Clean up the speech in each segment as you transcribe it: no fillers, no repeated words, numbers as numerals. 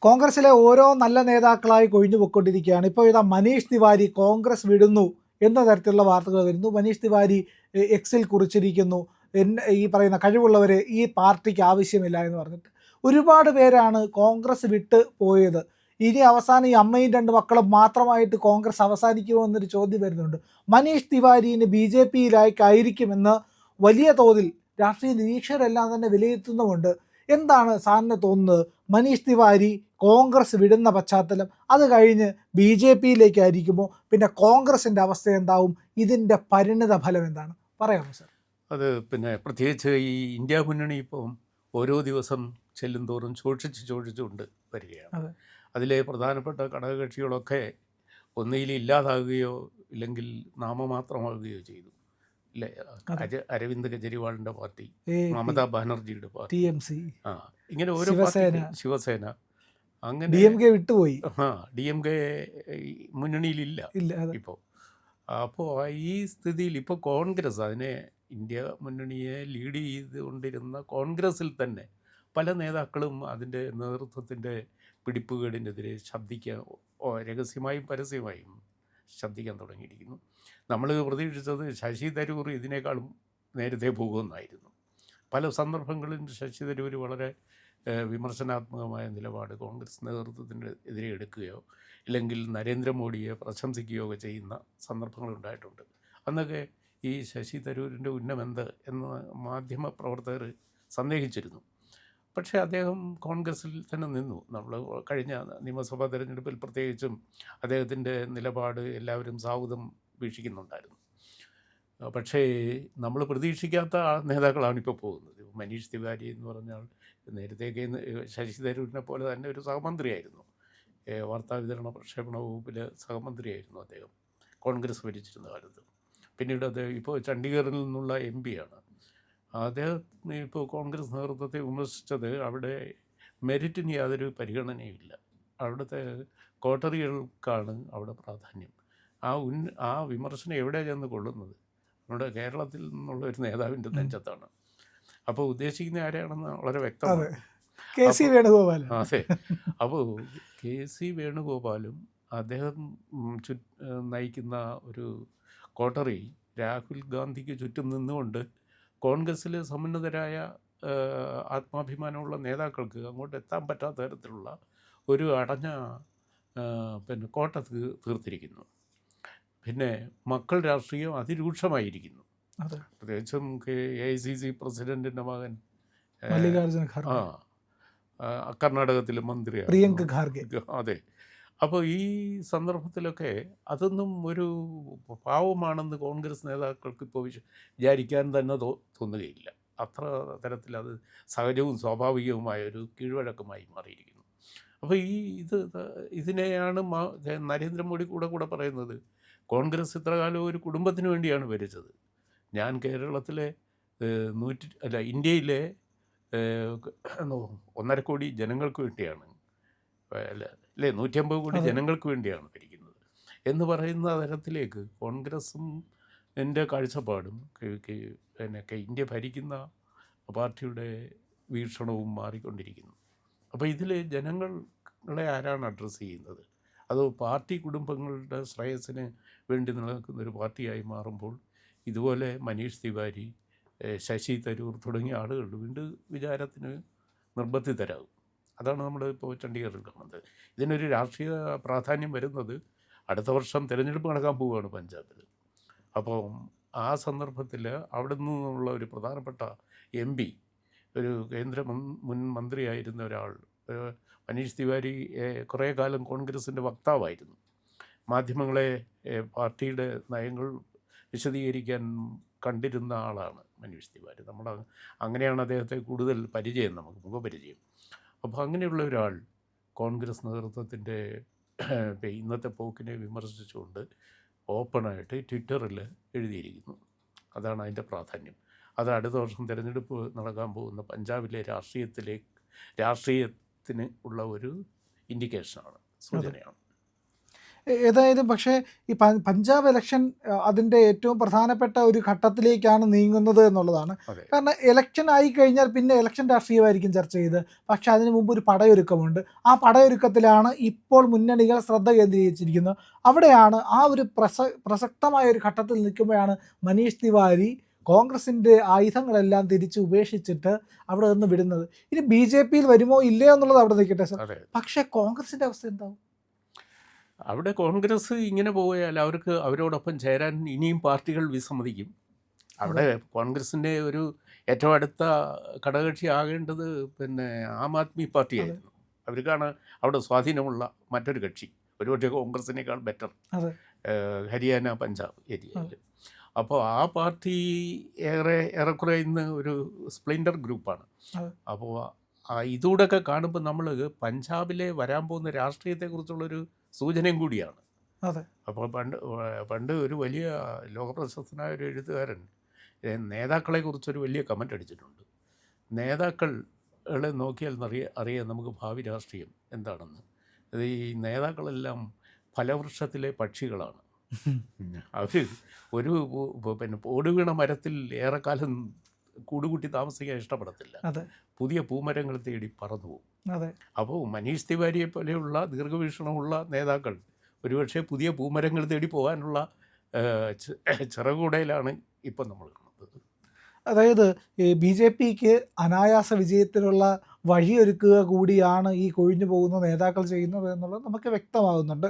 കോൺഗ്രസിലെ ഓരോ നല്ല നേതാക്കളായി കൊഴിഞ്ഞു പൊയ്ക്കൊണ്ടിരിക്കുകയാണ്. ഇപ്പോൾ ഇതാ മനീഷ് തിവാരി കോൺഗ്രസ് വിടുന്നു എന്ന തരത്തിലുള്ള വാർത്തകൾ വരുന്നു. മനീഷ് തിവാരി എക്സിൽ കുറിച്ചിരിക്കുന്നു, ഈ പറയുന്ന കഴിവുള്ളവരെ ഈ പാർട്ടിക്ക് ആവശ്യമില്ല എന്ന് പറഞ്ഞിട്ട്. ഒരുപാട് പേരാണ് കോൺഗ്രസ് വിട്ട് പോയത്. ഇനി അവസാനം ഈ അമ്മയും രണ്ട് മക്കളും മാത്രമായിട്ട് കോൺഗ്രസ് അവസാനിക്കുമോ എന്നൊരു ചോദ്യം വരുന്നുണ്ട്. മനീഷ് തിവാരിന് BJPയിലേക്കായിരിക്കുമെന്ന് വലിയ തോതിൽ രാഷ്ട്രീയ നിരീക്ഷകരെല്ലാം തന്നെ വിലയിരുത്തുന്നുമുണ്ട്. എന്താണ് സാറിന് തോന്നുന്നത്? മനീഷ് തിവാരി കോൺഗ്രസ് വിടുന്ന പശ്ചാത്തലം, അത് കഴിഞ്ഞ് BJPയിലേക്കായിരിക്കുമോ? പിന്നെ കോൺഗ്രസിൻ്റെ അവസ്ഥ എന്താവും? ഇതിൻ്റെ പരിണിത ഫലം എന്താണ്? പറയാമോ സാർ? അത് പിന്നെ പ്രത്യേകിച്ച് ഈ ഇന്ത്യ മുന്നണി ഇപ്പം ഓരോ ദിവസം ചെല്ലുന്തോറും ചോദിച്ചുകൊണ്ട് വരികയാണ്. അതിലെ പ്രധാനപ്പെട്ട ഘടകകക്ഷികളൊക്കെ ഒന്നുകിൽ ഇല്ലാതാകുകയോ ഇല്ലെങ്കിൽ നാമമാത്രമാകുകയോ ചെയ്തു. അല്ലേ? അരവിന്ദ് കെജ്രിവാളിൻ്റെ പാർട്ടി, മമതാ ബാനർജിയുടെ പാർട്ടി, TMC, ഇങ്ങനെ ഓരോ പാർട്ടി, ശിവസേന, അങ്ങനെ DMK വിട്ടുപോയി. DMK മുന്നണിയിലില്ല ഇപ്പോൾ. അപ്പോൾ ഈ സ്ഥിതിയിൽ ഇപ്പോൾ കോൺഗ്രസ്, അതിനെ ഇന്ത്യ മുന്നണിയെ ലീഡ് ചെയ്തുകൊണ്ടിരുന്ന കോൺഗ്രസിൽ തന്നെ പല നേതാക്കളും അതിൻ്റെ നേതൃത്വത്തിൻ്റെ പിടിപ്പുകേടിനെതിരെ ശബ്ദിക്കാൻ, രഹസ്യമായും പരസ്യമായും ശബ്ദിക്കാൻ തുടങ്ങിയിരിക്കുന്നു. നമ്മൾ പ്രതീക്ഷിച്ചത് ശശി തരൂർ ഇതിനേക്കാളും നേരത്തെ പോകുമെന്നായിരുന്നു. പല സന്ദർഭങ്ങളിലും ശശി തരൂർ വളരെ വിമർശനാത്മകമായ നിലപാട് കോൺഗ്രസ് നേതൃത്വത്തിൻ്റെ എതിരെ എടുക്കുകയോ ഇല്ലെങ്കിൽ നരേന്ദ്രമോദിയെ പ്രശംസിക്കുകയോ ഒക്കെ ചെയ്യുന്ന സന്ദർഭങ്ങളുണ്ടായിട്ടുണ്ട്. അന്നൊക്കെ ഈ ശശി തരൂരിൻ്റെ ഉന്നമെന്ത് എന്ന് മാധ്യമ പ്രവർത്തകർ സന്ദേഹിച്ചിരുന്നു. പക്ഷേ അദ്ദേഹം കോൺഗ്രസിൽ തന്നെ നിന്നു. നമ്മൾ കഴിഞ്ഞ നിയമസഭാ തെരഞ്ഞെടുപ്പിൽ പ്രത്യേകിച്ചും അദ്ദേഹത്തിൻ്റെ നിലപാട് എല്ലാവരും സാഹുതം വീക്ഷിക്കുന്നുണ്ടായിരുന്നു. പക്ഷേ നമ്മൾ പ്രതീക്ഷിക്കാത്ത നേതാക്കളാണ് ഇപ്പോൾ പോകുന്നത്. മനീഷ് തിവാരി എന്ന് പറഞ്ഞാൽ നേരത്തേക്ക് ശശി തരൂരിനെ പോലെ തന്നെ ഒരു സഹമന്ത്രിയായിരുന്നു. വാർത്താവിതരണ പ്രക്ഷേപണ വകുപ്പിലെ സഹമന്ത്രിയായിരുന്നു അദ്ദേഹം കോൺഗ്രസ് ഭരിച്ചിരുന്ന കാലത്ത്. പിന്നീട് അദ്ദേഹം ഇപ്പോൾ ചണ്ഡീഗറിൽ നിന്നുള്ള MP ആണ്. അദ്ദേഹം ഇപ്പോൾ കോൺഗ്രസ് നേതൃത്വത്തെ വിമർശിച്ചത് അവിടെ മെറിറ്റിന് യാതൊരു പരിഗണനയുമില്ല, അവിടുത്തെ കോട്ടറികൾക്കാണ് അവിടെ പ്രാധാന്യം. ആ വിമർശനം എവിടെയാണ് ചെന്ന് കൊള്ളുന്നത്? നമ്മുടെ കേരളത്തിൽ നിന്നുള്ള ഒരു നേതാവിൻ്റെ നെഞ്ചത്താണ്. അപ്പോൾ ഉദ്ദേശിക്കുന്ന ആരെയാണെന്ന് വളരെ വ്യക്തമാണ്. KC വേണുഗോപാൽ. അതെ. അപ്പോൾ KC വേണുഗോപാലും അദ്ദേഹം നയിക്കുന്ന ഒരു കോട്ടറി രാഹുൽ ഗാന്ധിക്ക് ചുറ്റും നിന്നുകൊണ്ട് കോൺഗ്രസ്സിൽ സമുന്നതരായ ആത്മാഭിമാനമുള്ള നേതാക്കൾക്ക് അങ്ങോട്ട് എത്താൻ പറ്റാത്ത തരത്തിലുള്ള ഒരു അടഞ്ഞ പിന്നെ കോട്ട തീർത്തിരിക്കുന്നു. പിന്നെ മക്കൾ രാഷ്ട്രീയം അതിരൂക്ഷമായിരിക്കുന്നു. പ്രത്യേകിച്ചും AICC പ്രസിഡന്റിൻ്റെ മകൻ മല്ലികാർജുന ഖാർഗെ, കർണാടകത്തിലെ മന്ത്രിയാണ് പ്രിയങ്ക ഖാർഗെ. അതെ. അപ്പോൾ ഈ സന്ദർഭത്തിലൊക്കെ അതൊന്നും ഒരു പാവമാണെന്ന് കോൺഗ്രസ് നേതാക്കൾക്ക് ഇപ്പോൾ വിചാരിക്കാൻ തന്നെ തോന്നുകയില്ല. അത്ര തരത്തിൽ അത് സഹജവും സ്വാഭാവികവുമായ ഒരു കീഴ്വഴക്കമായി മാറിയിരിക്കുന്നു. അപ്പോൾ ഇതിനെയാണ് നരേന്ദ്രമോദി കൂടെ പറയുന്നത്, കോൺഗ്രസ് ഇത്രകാലം ഒരു കുടുംബത്തിന് വേണ്ടിയാണ് ഭരിച്ചത്. ഞാൻ കേരളത്തിലെ ഇന്ത്യയിലെ 1.5 കോടി ജനങ്ങൾക്ക് വേണ്ടിയാണ്, അല്ലേ 150 കോടി ജനങ്ങൾക്ക് വേണ്ടിയാണ് ഭരിക്കുന്നത് എന്ന് പറയുന്ന തരത്തിലേക്ക് കോൺഗ്രസും എൻ്റെ കാഴ്ചപ്പാടും പിന്നെ ഇന്ത്യ ഭരിക്കുന്ന പാർട്ടിയുടെ വീക്ഷണവും മാറിക്കൊണ്ടിരിക്കുന്നു. അപ്പോൾ ഇതിൽ ജനങ്ങളെ ആരാണ് അഡ്രസ്സ് ചെയ്യുന്നത്? അത് പാർട്ടി കുടുംബങ്ങളുടെ ശ്രേയസ്സിന് വേണ്ടി നിലനിൽക്കുന്ന ഒരു പാർട്ടിയായി മാറുമ്പോൾ ഇതുപോലെ മനീഷ് തിവാരി, ശശി തരൂർ തുടങ്ങിയ ആളുകൾ വീണ്ടും വിചാരത്തിന് നിർബന്ധിതരാകും. അതാണ് നമ്മൾ ഇപ്പോൾ ചണ്ഡീഗറിൽ കാണുന്നത്. ഇതിനൊരു രാഷ്ട്രീയ പ്രാധാന്യം വരുന്നത് അടുത്ത വർഷം തിരഞ്ഞെടുപ്പ് നടക്കാൻ പോവുകയാണ് പഞ്ചാബിൽ. അപ്പോൾ ആ സന്ദർഭത്തിൽ അവിടെ നിന്നുള്ള ഒരു പ്രധാനപ്പെട്ട MP, ഒരു കേന്ദ്ര മുൻ മന്ത്രിയായിരുന്ന ഒരാൾ, മനീഷ് തിവാരി കുറേ കാലം കോൺഗ്രസിൻ്റെ വക്താവായിരുന്നു. മാധ്യമങ്ങളെ പാർട്ടിയുടെ നയങ്ങൾ വിശദീകരിക്കാൻ കണ്ടിരുന്ന ആളാണ് മനീഷ് തിവാരി. അങ്ങനെയാണ് അദ്ദേഹത്തെ കൂടുതൽ പരിചയം, നമുക്ക് മുഖപരിചയം. അപ്പോൾ അങ്ങനെയുള്ള ഒരാൾ കോൺഗ്രസ് നേതൃത്വത്തിൻ്റെ ഇന്നത്തെ പോക്കിനെ വിമർശിച്ചുകൊണ്ട് ഓപ്പണായിട്ട് ട്വിറ്ററിൽ എഴുതിയിരിക്കുന്നു. അതാണ് അതിൻ്റെ പ്രാധാന്യം. അത് അടുത്ത വർഷം തിരഞ്ഞെടുപ്പ് നടക്കാൻ പോകുന്ന പഞ്ചാബിലെ രാഷ്ട്രീയത്തിന് ഉള്ള ഒരു ഇൻഡിക്കേഷനാണ്, സൂചനയാണ്. ഏതായാലും പക്ഷേ ഈ പഞ്ചാബ് ഇലക്ഷൻ അതിൻ്റെ ഏറ്റവും പ്രധാനപ്പെട്ട ഒരു ഘട്ടത്തിലേക്കാണ് നീങ്ങുന്നത് എന്നുള്ളതാണ്. അതെ കാരണം ഇലക്ഷൻ ആയി കഴിഞ്ഞാൽ പിന്നെ ഇലക്ഷൻ രാഷ്ട്രീയമായിരിക്കും ചർച്ച ചെയ്ത്. പക്ഷേ അതിന് മുമ്പ് ഒരു പടയൊരുക്കമുണ്ട്. ആ പടയൊരുക്കത്തിലാണ് ഇപ്പോൾ മുന്നണികൾ ശ്രദ്ധ കേന്ദ്രീകരിച്ചിരിക്കുന്നത്. അവിടെയാണ് ആ ഒരു പ്രസക്തമായ ഒരു ഘട്ടത്തിൽ നിൽക്കുമ്പോഴാണ് മനീഷ് തിവാരി കോൺഗ്രസിൻ്റെ ആയുധങ്ങളെല്ലാം തിരിച്ച് ഉപേക്ഷിച്ചിട്ട് അവിടെ നിന്ന് വിടുന്നത്. ഇനി BJP-യിൽ വരുമോ ഇല്ലയോ എന്നുള്ളത് അവിടെ നിൽക്കട്ടെ സർ. അതെ പക്ഷേ കോൺഗ്രസിൻ്റെ അവസ്ഥ എന്താവും? അവിടെ കോൺഗ്രസ് ഇങ്ങനെ പോയാൽ അവർക്ക് അവരോടൊപ്പം ചേരാൻ ഇനിയും പാർട്ടികൾ വിസമ്മതിക്കും. അവിടെ കോൺഗ്രസിൻ്റെ ഒരു ഏറ്റവും അടുത്ത ഘടകകക്ഷി ആകേണ്ടത് പിന്നെ ആം ആദ്മി പാർട്ടിയായിരുന്നു. അവർക്കാണ് അവിടെ സ്വാധീനമുള്ള മറ്റൊരു കക്ഷി, ഒരുപക്ഷെ കോൺഗ്രസിനേക്കാൾ ബെറ്റർ, ഹരിയാന പഞ്ചാബ് ഏരിയയിൽ. അപ്പോൾ ആ പാർട്ടി ഏറെക്കുറെ ഇന്ന് ഒരു സ്പ്ലിൻഡർ ഗ്രൂപ്പാണ്. അപ്പോൾ ഇതൂടെയൊക്കെ കാണുമ്പോൾ നമ്മൾ പഞ്ചാബിലെ വരാൻ പോകുന്ന രാഷ്ട്രീയത്തെക്കുറിച്ചുള്ളൊരു സൂചനയും കൂടിയാണ്. അപ്പോൾ പണ്ട് ഒരു വലിയ ലോകപ്രശസ്തനായ ഒരു എഴുത്തുകാരൻ നേതാക്കളെക്കുറിച്ചൊരു വലിയ കമൻ്റ് അടിച്ചിട്ടുണ്ട്. നേതാക്കളെ നോക്കിയാൽ അറിയാം നമുക്ക് ഭാവി രാഷ്ട്രീയം എന്താണെന്ന്. ഈ നേതാക്കളെല്ലാം ഫലവൃക്ഷത്തിലെ പക്ഷികളാണ്. അവർ ഒരു പിന്നെ ഓടുവീണ മരത്തിൽ ഏറെക്കാലം കൂടുകൂട്ടി താമസിക്കാൻ ഇഷ്ടപ്പെടത്തില്ല. പുതിയ പൂമരങ്ങൾ തേടി പറന്നു പോകും. അപ്പോൾ മനീഷ് തിവാരിയെ പോലെയുള്ള ദീർഘവീക്ഷണമുള്ള നേതാക്കൾ ഒരുപക്ഷെ പുതിയ പൂമരങ്ങൾ തേടി പോകാനുള്ള ചിറകുടയിലാണ് ഇപ്പം നമ്മൾ കാണുന്നത്. അതായത് BJP-ക്ക് അനായാസ വിജയത്തിനുള്ള വഴിയൊരുക്കുക കൂടിയാണ് ഈ കൊഴിഞ്ഞു പോകുന്ന നേതാക്കൾ ചെയ്യുന്നത് എന്നുള്ളത് നമുക്ക് വ്യക്തമാകുന്നുണ്ട്.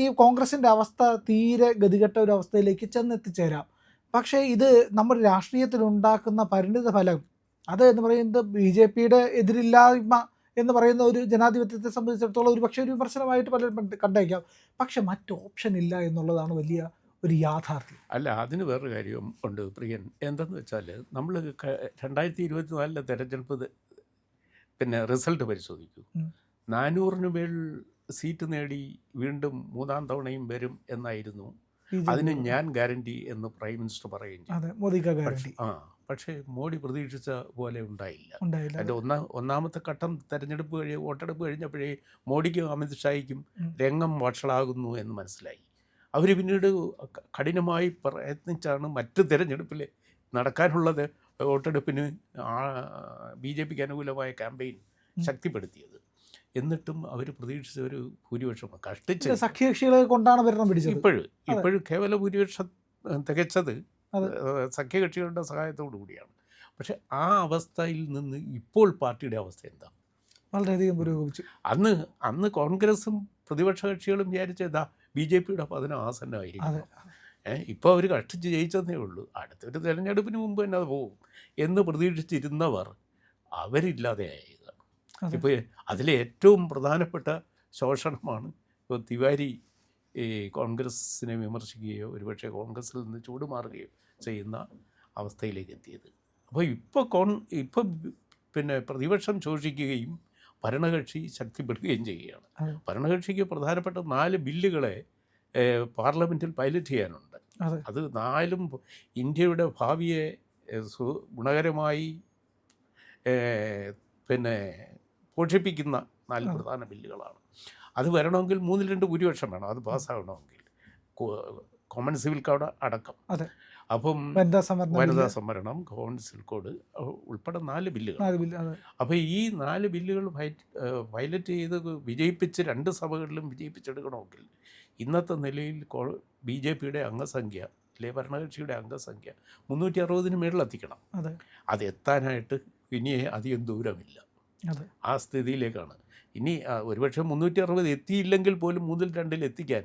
ഈ കോൺഗ്രസിൻ്റെ അവസ്ഥ തീരെ ഗതികെട്ട ഒരു അവസ്ഥയിലേക്ക് ചെന്നെത്തിച്ചേരാം. പക്ഷേ ഇത് നമ്മുടെ രാഷ്ട്രീയത്തിൽ ഉണ്ടാക്കുന്ന പരിണിത ഫലം അത് എന്ന് പറയുന്നത് BJP-യുടെ എതിരില്ലായ്മ എന്ന് പറയുന്ന ഒരു ജനാധിപത്യത്തെ സംബന്ധിച്ചിടത്തോളം ഒരു പക്ഷേ ഒരു വിമർശനമായിട്ട് പലരും കണ്ടേക്കാം. പക്ഷെ മറ്റ് ഓപ്ഷൻ ഇല്ല എന്നുള്ളതാണ് വലിയ ഒരു യാഥാർത്ഥ്യം. അല്ല, അതിന് വേറൊരു കാര്യം ഉണ്ട് പ്രിയൻ. എന്തെന്ന് വെച്ചാൽ നമ്മൾ 2024 തെരഞ്ഞെടുപ്പ് പിന്നെ റിസൾട്ട് പരിശോധിക്കൂ. 400-ന് മേൽ സീറ്റ് നേടി വീണ്ടും മൂന്നാം തവണയും വരും എന്നായിരുന്നു. അതിന് ഞാൻ ഗ്യാരണ്ടി എന്ന് പ്രൈം മിനിസ്റ്റർ പറയുകയും ചെയ്തു. പക്ഷേ മോഡി പ്രതീക്ഷിച്ച പോലെ ഉണ്ടായില്ല. അതിൻ്റെ ഒന്നാമത്തെ ഘട്ടം തെരഞ്ഞെടുപ്പ് വോട്ടെടുപ്പ് കഴിഞ്ഞപ്പോഴേ മോഡിക്കും അമിത്ഷായ്ക്കും രംഗം വഷളാകുന്നു എന്ന് മനസ്സിലായി. അവർ പിന്നീട് കഠിനമായി പ്രയത്നിച്ചാണ് മറ്റ് തിരഞ്ഞെടുപ്പിൽ നടക്കാനുള്ളത് വോട്ടെടുപ്പിന് BJP-ക്ക് അനുകൂലമായ ക്യാമ്പയിൻ ശക്തിപ്പെടുത്തിയത്. എന്നിട്ടും അവർ പ്രതീക്ഷിച്ച ഒരു ഭൂരിപക്ഷം കഷ്ടിച്ച് സഖ്യകക്ഷികളെ കൊണ്ടാണ് ഭരണം പിടിച്ചത്. ഇപ്പോഴും കേവല ഭൂരിപക്ഷം തികച്ചത് സഖ്യകക്ഷികളുടെ സഹായത്തോടു കൂടിയാണ്. പക്ഷെ ആ അവസ്ഥയിൽ നിന്ന് ഇപ്പോൾ പാർട്ടിയുടെ അവസ്ഥ എന്താ? വളരെയധികം പുരോഗമിച്ചു. അന്ന് കോൺഗ്രസും പ്രതിപക്ഷ കക്ഷികളും വിചാരിച്ചതാ BJP-യുടെ പതനം ആസന്നമായിരിക്കും. ഇപ്പോൾ അവർ കഷ്ടിച്ച് ജയിച്ചതേ ഉള്ളൂ, അടുത്തൊരു തിരഞ്ഞെടുപ്പിന് മുമ്പ് തന്നെ അത് പോകും എന്ന് പ്രതീക്ഷിച്ചിരുന്നവർ അവരില്ലാതെയായതാണ്. ഇപ്പോൾ അതിലെ ഏറ്റവും പ്രധാനപ്പെട്ട ശോഷണമാണ് ഇപ്പോൾ തിവാരി കോൺഗ്രസിനെ വിമർശിക്കുകയോ ഒരുപക്ഷെ കോൺഗ്രസിൽ നിന്ന് ചൂടുമാറുകയോ ചെയ്യുന്ന അവസ്ഥയിലേക്ക് എത്തിയത്. അപ്പോൾ ഇപ്പോൾ പിന്നെ പ്രതിപക്ഷം ശോഷിക്കുകയും ഭരണകക്ഷി ശക്തിപ്പെടുകയും ചെയ്യുകയാണ്. ഭരണകക്ഷിക്ക് പ്രധാനപ്പെട്ട 4 ബില്ലുകളെ പാർലമെൻറ്റിൽ പൈലറ്റ് ചെയ്യാനുണ്ട്. അത് 4ഉം ഇന്ത്യയുടെ ഭാവിയെ ഗുണകരമായി പിന്നെ പോഷിപ്പിക്കുന്ന 4 പ്രധാന ബില്ലുകളാണ്. അത് വരണമെങ്കിൽ 3-2 ഭൂരിപക്ഷം വേണം അത് പാസ്സാകണമെങ്കിൽ, കോമൺ സിവിൽ കോഡ് അടക്കം. അപ്പം വനിതാ സംവരണം, കോമൺ സിവിൽ കോഡ് ഉൾപ്പെടെ 4 ബില്ലുകൾ. അപ്പോൾ ഈ 4 ബില്ലുകൾ പൈലറ്റ് ചെയ്ത് വിജയിപ്പിച്ച് 2 സഭകളിലും വിജയിപ്പിച്ചെടുക്കണമെങ്കിൽ ഇന്നത്തെ നിലയിൽ BJP-യുടെ അംഗസംഖ്യ അല്ലെ ഭരണകക്ഷിയുടെ അംഗസംഖ്യ 360-ന് മേളിലെത്തിക്കണം. അതെത്താനായിട്ട് ഇനി അധികം ദൂരമില്ല. ആ സ്ഥിതിയിലേക്കാണ്. ഇനി ഒരുപക്ഷെ 360 എത്തിയില്ലെങ്കിൽ പോലും 3-2 എത്തിക്കാൻ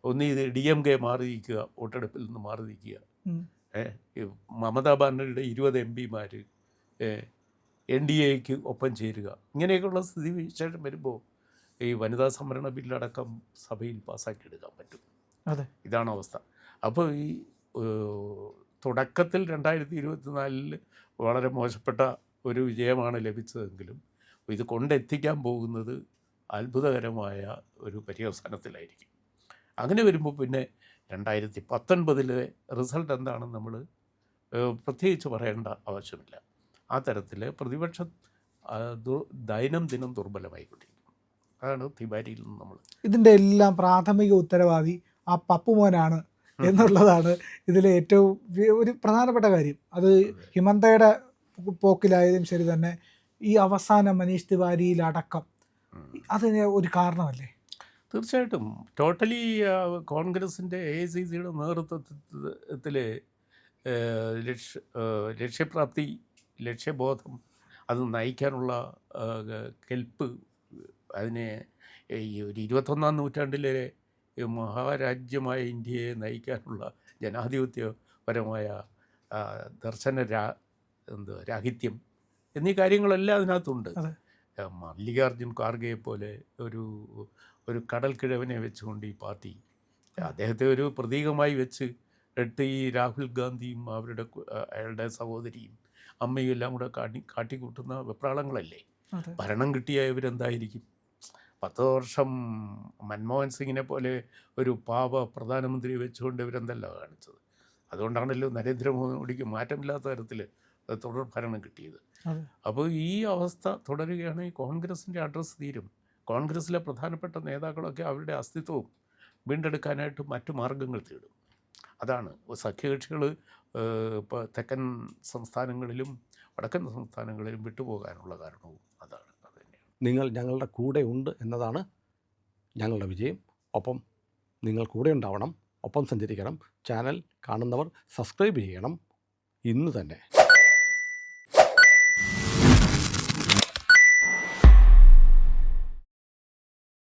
ഒന്ന് ഇത് DMK മാറി നിൽക്കുക, വോട്ടെടുപ്പിൽ നിന്ന് മാറി നിൽക്കുക, മമതാ ബാനർജിയുടെ 20 MP-മാർ NDAക്ക് ഒപ്പം ചേരുക, ഇങ്ങനെയൊക്കെയുള്ള സ്ഥിതി വിശേഷം വരുമ്പോൾ ഈ വനിതാ സംവരണ ബില്ലടക്കം സഭയിൽ പാസ്സാക്കിയെടുക്കാൻ പറ്റും. ഇതാണ് അവസ്ഥ. അപ്പോൾ ഈ തുടക്കത്തിൽ 2024 വളരെ മോശപ്പെട്ട ഒരു വിജയമാണ് ലഭിച്ചതെങ്കിലും ഇത് കൊണ്ടെത്തിക്കാൻ പോകുന്നത് അത്ഭുതകരമായ ഒരു പര്യവസാനത്തിലായിരിക്കും. അങ്ങനെ വരുമ്പോൾ പിന്നെ 2019 റിസൾട്ട് എന്താണെന്ന് നമ്മൾ പ്രത്യേകിച്ച് പറയേണ്ട ആവശ്യമില്ല. ആ തരത്തിൽ പ്രതിപക്ഷം ദൈനംദിനം ദുർബലമായിക്കൊണ്ടിരിക്കും. അതാണ് തിവാരിയിൽ നിന്ന് നമ്മൾ. ഇതിൻ്റെ എല്ലാം പ്രാഥമിക ഉത്തരവാദി ആ പപ്പുമോനാണ് എന്നുള്ളതാണ് ഇതിലെ ഏറ്റവും ഒരു പ്രധാനപ്പെട്ട കാര്യം. അത് ഹിമന്തയുടെ പോക്കിലായതും ശരി തന്നെ, ഈ അവസാനം മനീഷ് തിവാരിയിലടക്കം അതിന് ഒരു കാരണമല്ലേ? തീർച്ചയായിട്ടും ടോട്ടലി കോൺഗ്രസിൻ്റെ AICCയുടെ നേതൃത്വത്തിൽ ലക്ഷ്യപ്രാപ്തി, ലക്ഷ്യബോധം, അത് നയിക്കാനുള്ള കെൽപ്പ്, അതിനെ ഈ ഒരു 21-ാം നൂറ്റാണ്ടിലെ മഹാരാജ്യമായ ഇന്ത്യയെ നയിക്കാനുള്ള ജനാധിപത്യപരമായ രാഹിത്യം എന്നീ കാര്യങ്ങളെല്ലാം അതിനകത്തുണ്ട്. മല്ലികാർജുൻ ഖാർഗെയെ പോലെ ഒരു കടൽക്കിഴവനെ വെച്ചുകൊണ്ട് ഈ പാർട്ടി അദ്ദേഹത്തെ ഒരു പ്രതീകമായി വെച്ച് ഈ രാഹുൽ ഗാന്ധിയും അയാളുടെ സഹോദരിയും അമ്മയും എല്ലാം കൂടെ കാട്ടിക്കൂട്ടുന്ന വെപ്രാളങ്ങളല്ലേ. ഭരണം കിട്ടിയ ഇവരെന്തായിരിക്കും? 10 വർഷം മൻമോഹൻ സിംഗിനെ പോലെ ഒരു പാവ പ്രധാനമന്ത്രി വെച്ചുകൊണ്ട് ഇവരെന്തല്ല കാണിച്ചത്. അതുകൊണ്ടാണല്ലോ നരേന്ദ്രമോദിക്ക് മാറ്റമില്ലാത്ത തരത്തിൽ തുടർ ഭരണം കിട്ടിയത്. അപ്പോൾ ഈ അവസ്ഥ തുടരുകയാണെങ്കിൽ കോൺഗ്രസിൻ്റെ അഡ്രസ്സ് തീരും. കോൺഗ്രസ്സിലെ പ്രധാനപ്പെട്ട നേതാക്കളൊക്കെ അവരുടെ അസ്തിത്വവും വീണ്ടെടുക്കാനായിട്ട് മറ്റു മാർഗങ്ങൾ തേടും. അതാണ് സഖ്യകക്ഷികൾ ഇപ്പോൾ തെക്കൻ സംസ്ഥാനങ്ങളിലും വടക്കൻ സംസ്ഥാനങ്ങളിലും വിട്ടുപോകാനുള്ള കാരണവും അതാണ്. അത് തന്നെയാണ്. നിങ്ങൾ ഞങ്ങളുടെ കൂടെ ഉണ്ട് എന്നതാണ് ഞങ്ങളുടെ വിജയം. ഒപ്പം നിങ്ങൾ കൂടെ ഉണ്ടാവണം, ഒപ്പം സഞ്ചരിക്കണം. ചാനൽ കാണുന്നവർ സബ്സ്ക്രൈബ് ചെയ്യണം ഇന്ന് തന്നെ.